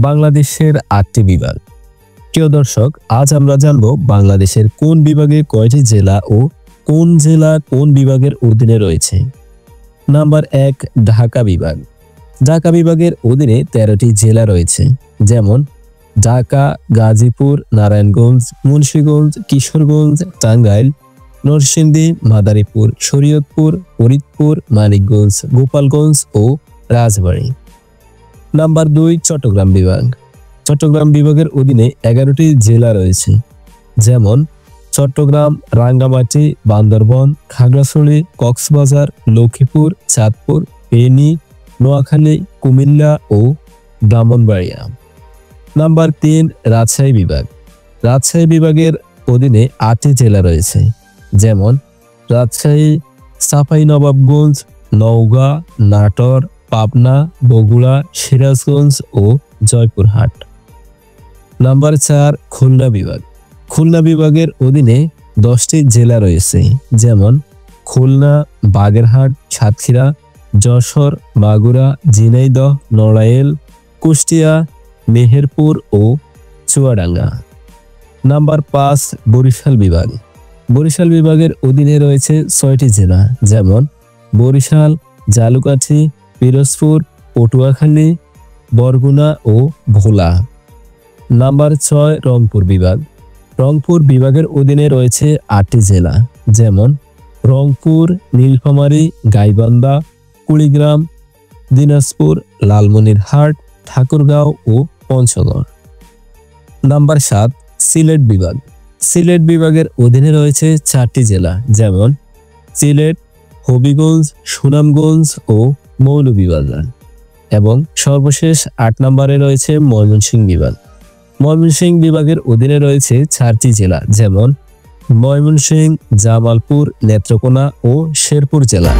বাংলাদেশের 8টি বিভাগ। প্রিয় দর্শক, আজ আমরা জানব বাংলাদেশের কোন বিভাগে কয়টি জেলা ও কোন জেলা কোন বিভাগের অধীনে রয়েছে। নাম্বার 1, ঢাকা বিভাগ। ঢাকা বিভাগের অধীনে 13টি জেলা রয়েছে, যেমন ঢাকা, গাজীপুর, নারায়ণগঞ্জ, মুন্সিগঞ্জ, কিশোরগঞ্জ, টাঙ্গাইল, নরসিংদী, মাদারীপুর, শরীয়তপুর, ফরিদপুর, মানিকগঞ্জ, গোপালগঞ্জ ও রাজবাড়ী। নাম্বার 2, চট্টগ্রাম বিভাগ। চট্টগ্রাম বিভাগের অধীনে 11টি জেলা রয়েছে, যেমন চট্টগ্রাম, রাঙ্গামাটি, বান্দরবান, খাগড়াছড়ি, কক্সবাজার, লক্ষ্মীপুর, চাঁদপুর, ফেনী, নোয়াখালী, কুমিল্লা ও ব্রাহ্মণবাড়িয়া। নাম্বার 3, রাজশাহী বিভাগ। রাজশাহী বিভাগের অধীনে 8টি জেলা রয়েছে, যেমন রাজশাহী, চাঁপাইনবাবগঞ্জ, নওগাঁ, নাটোর, পাবনা, বগুড়া, সিরাজগঞ্জ ও জয়পুরহাট। নাম্বার 4, খুলনা বিভাগ। খুলনা বিভাগের অধীনে 10টি জেলা রয়েছে, যেমন খুলনা, বাগেরহাট, সাতক্ষীরা, যশোর, মাগুরা, ঝিনাইদহ, নড়াইল, কুষ্টিয়া, মেহেরপুর ও চুয়াডাঙ্গা। নাম্বার 5, বরিশাল বিভাগ। বরিশাল বিভাগের অধীনে রয়েছে 6টি জেলা, যেমন বরিশাল, ঝালকাঠি, পিরোজপুর, পটুয়াখালী, বরগুনা ও ভোলা। নাম্বার 6, রংপুর বিভাগ। রংপুর বিভাগের অধীনে রয়েছে 8টি জেলা, যেমন রংপুর, নীলফামারী, গাইবান্ধা, কুড়িগ্রাম, দিনাজপুর, লালমনিরহাট, ঠাকুরগাঁও ও পঞ্চগড়। নাম্বার 7, সিলেট বিভাগ। সিলেট বিভাগের অধীনে রয়েছে 4টি জেলা, যেমন সিলেট, হবিগঞ্জ, সুনামগঞ্জ ও মৌলভীবাজার। এবং সর্বশেষ 8 নম্বরে রয়েছে ময়মনসিংহ বিভাগ। ময়মনসিংহ বিভাগের অধীনে রয়েছে 4টি জেলা, যেমন ময়মনসিংহ, জামালপুর, নেত্রকোনা ও শেরপুর জেলা।